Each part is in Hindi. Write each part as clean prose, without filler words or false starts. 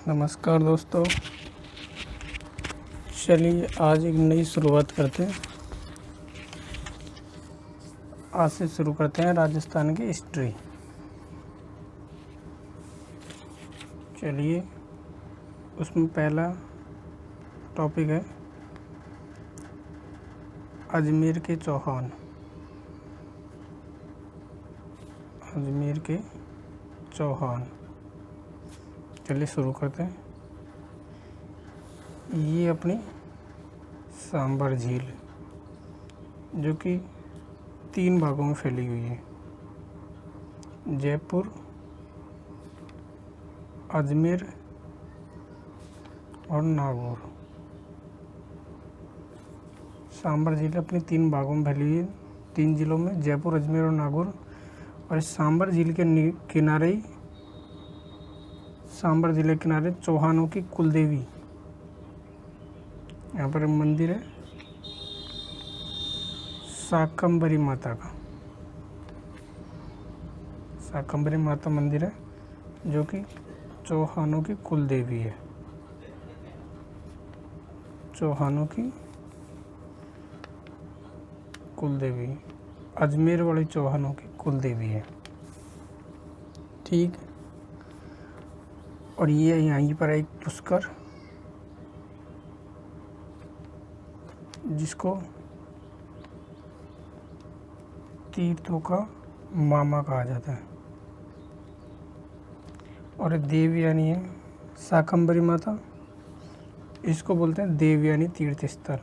नमस्कार दोस्तों, चलिए आज एक नई शुरुआत करते हैं। आज से शुरू करते हैं राजस्थान की हिस्ट्री। चलिए, उसमें पहला टॉपिक है अजमेर के चौहान। अजमेर के चौहान, चलिए शुरू करते हैं। ये अपनी सांबर झील जो कि 3 भागों में फैली हुई है, जयपुर, अजमेर और नागौर। सांबर झील अपनी 3 भागों में फैली हुई है, 3 जिलों में, जयपुर, अजमेर और नागौर। और इस सांबर झील के किनारे सांबर जिले के किनारे चौहानों की कुलदेवी, यहाँ पर मंदिर है शाकंभरी माता का। शाकंभरी माता मंदिर है जो कि चौहानों की कुलदेवी है। चौहानों की कुलदेवी, अजमेर वाली चौहानों की कुलदेवी है, ठीक। और ये यहीं पर एक पुष्कर, जिसको तीर्थों का मामा कहा जाता है। और देवयानी है शाकंभरी माता, इसको बोलते हैं देवयानी तीर्थ स्थल,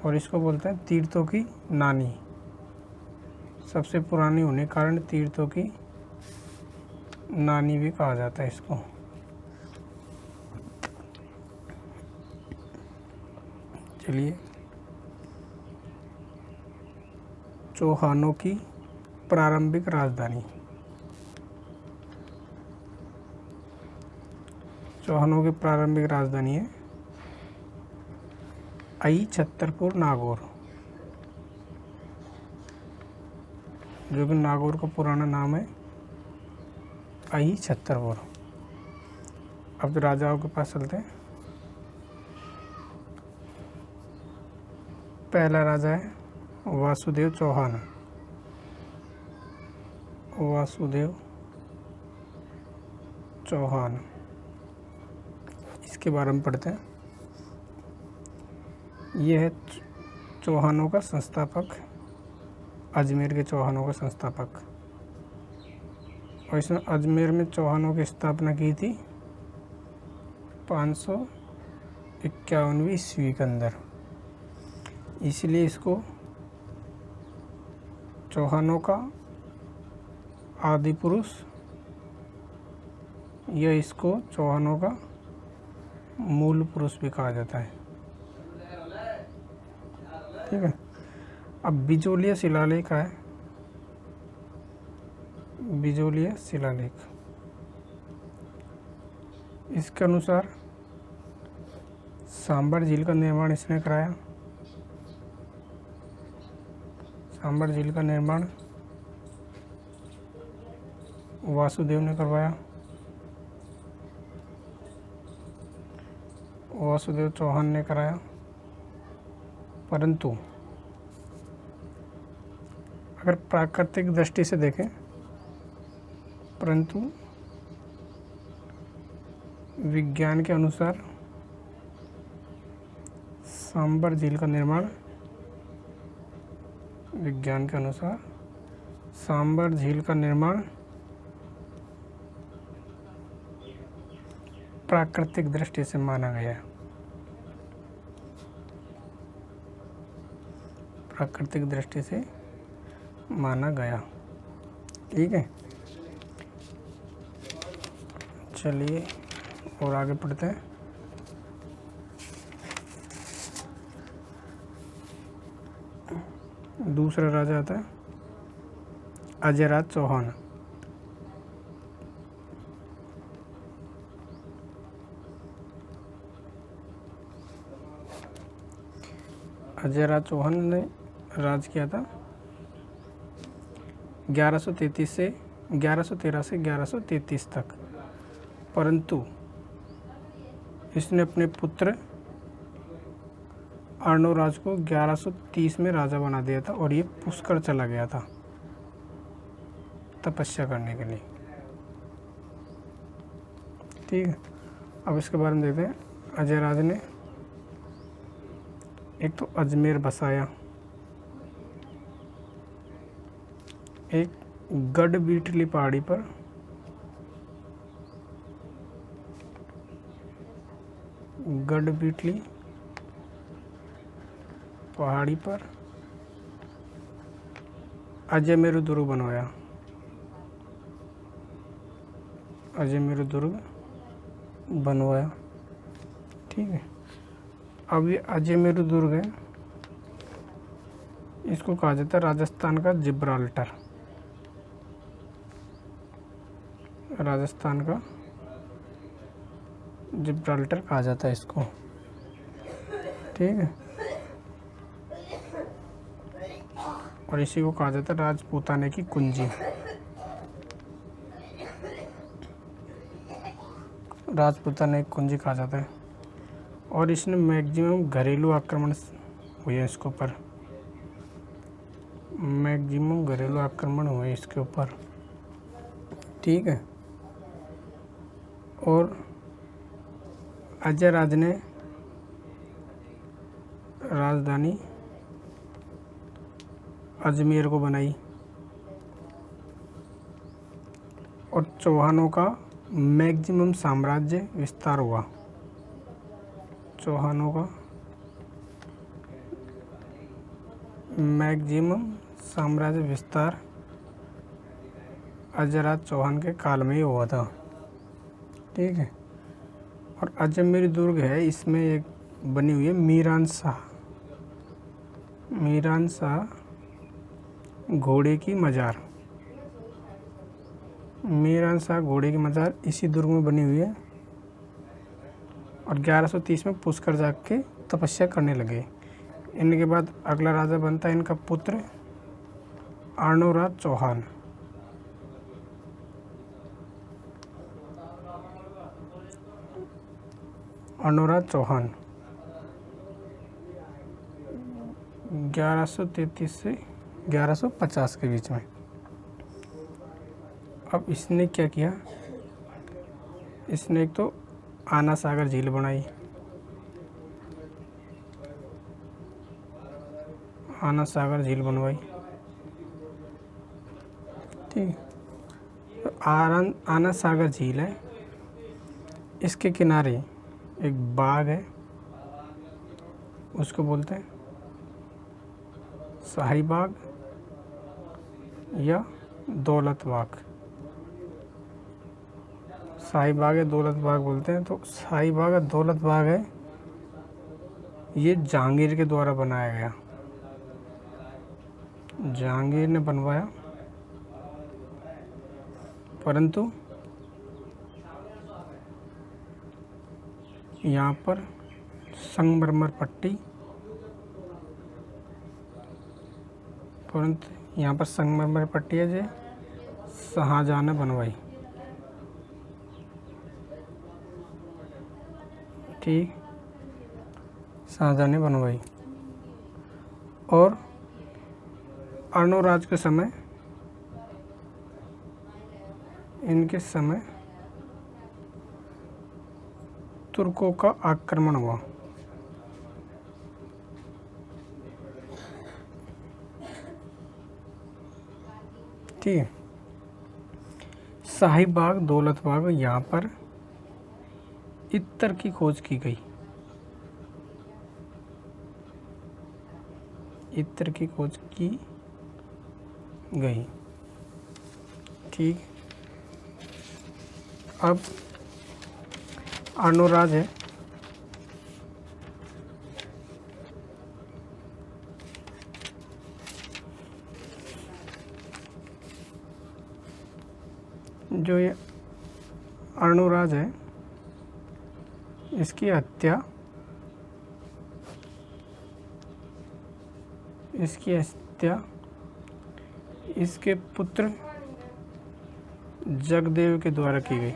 और इसको बोलते हैं तीर्थों की नानी। सबसे पुरानी होने के कारण तीर्थों की नानी भी कहा जाता है इसको। चलिए, चौहानों की प्रारंभिक राजधानी। चौहानों की प्रारंभिक राजधानी है आई छतरपुर नागौर, जो कि नागौर का पुराना नाम है आई छतरपुर। अब राजाओं के पास चलते हैं। पहला राजा है वासुदेव चौहान। वासुदेव चौहान, इसके बारे में पढ़ते हैं। यह है चौहानों का संस्थापक, अजमेर के चौहानों का संस्थापक। और इसने अजमेर में चौहानों की स्थापना की थी 551वीं ईस्वी के अंदर। इसलिए इसको चौहानों का आदि पुरुष या इसको चौहानों का मूल पुरुष भी कहा जाता है, ठीक है। अब बिजोलिया शिलालेख है, बिजोलिया शिलालेख, इसके अनुसार सांबर झील का निर्माण इसने कराया। सांबर झील का निर्माण वासुदेव ने करवाया। वासुदेव चौहान ने कराया। परंतु अगर प्राकृतिक दृष्टि से देखें, परंतु विज्ञान के अनुसार सांबर झील का निर्माण, विज्ञान के अनुसार सांबर झील का निर्माण प्राकृतिक दृष्टि से माना गया। प्राकृतिक दृष्टि से माना गया, ठीक है। चलिए और आगे पढ़ते हैं। दूसरा राजा आता है अजयराज चौहान। अजयराज चौहान ने राज किया था 1133 से 1113 से 1133 तक, परंतु इसने अपने पुत्र अर्णोराज को 1130 में राजा बना दिया था और ये पुष्कर चला गया था तपस्या करने के लिए। ठीक है, अब इसके बारे में देखते हैं। अजय राज ने एक तो अजमेर बसाया, एक गढ़बीटली पहाड़ी पर गढ़बीटली पहाड़ी पर अजयमेरु दुर्ग बनवाया, अजयमेरु दुर्ग बनवाया। ठीक है, अब ये अजयमेरु दुर्ग है, इसको कहा जाता है राजस्थान का जिब्राल्टर, राजस्थान का जिब्राल्टर कहा जाता है इसको। ठीक है, और इसी को कहा जाता है राजपूताने की कुंजी, राजपूताने की कुंजी कहा जाता है। और इसने मैक्सिमम घरेलू आक्रमण हुए हैं इसके ऊपर, मैक्सिमम घरेलू आक्रमण हुए इसके ऊपर। ठीक है, और अजय राज ने राजधानी अजमेर को बनाई और चौहानों का मैक्सिमम साम्राज्य विस्तार हुआ, चौहानों का मैक्सिमम साम्राज्य विस्तार अजयराज चौहान के काल में ही हुआ था। ठीक है, और अजमेर दुर्ग है, इसमें एक बनी हुई है मीरान शाह, मीरान शाह घोड़े की मज़ार, मीरान शाह घोड़े की मज़ार इसी दुर्ग में बनी हुई है। और 1130 में पुष्कर जाके तपस्या करने लगे। इनके बाद अगला राजा बनता है इनका पुत्र अर्णोराज चौहान। अर्णोराज चौहान 1133 से 1150 के बीच में। अब इसने क्या किया, इसने एक तो आना सागर झील बनाई, आना सागर झील बनवाई। ठीक, तो आना सागर झील है, इसके किनारे एक बाग है, उसको बोलते हैं शाही बाग या दौलत बाग, शाही बाग या दौलत बाग बोलते हैं। तो शाही बाग या दौलत बाग है, ये जहांगीर के द्वारा बनाया गया, जहांगीर ने बनवाया, परंतु यहाँ पर संगमरमर पट्टी, परंतु यहाँ पर संगमरमर पट्टी है जो शाहजहां ने बनवाई। ठीक, शाहजहां ने बनवाई। और अर्णोराज के समय, इनके समय तुर्कों का आक्रमण हुआ। ठीक है, शाही बाग दौलत बाग, यहाँ पर इत्र की खोज की गई, इत्र की खोज की गई। ठीक, अब अर्णोराज है, जो ये अर्णोराज है, इसकी हत्या इसके पुत्र जगदेव के द्वारा की गई।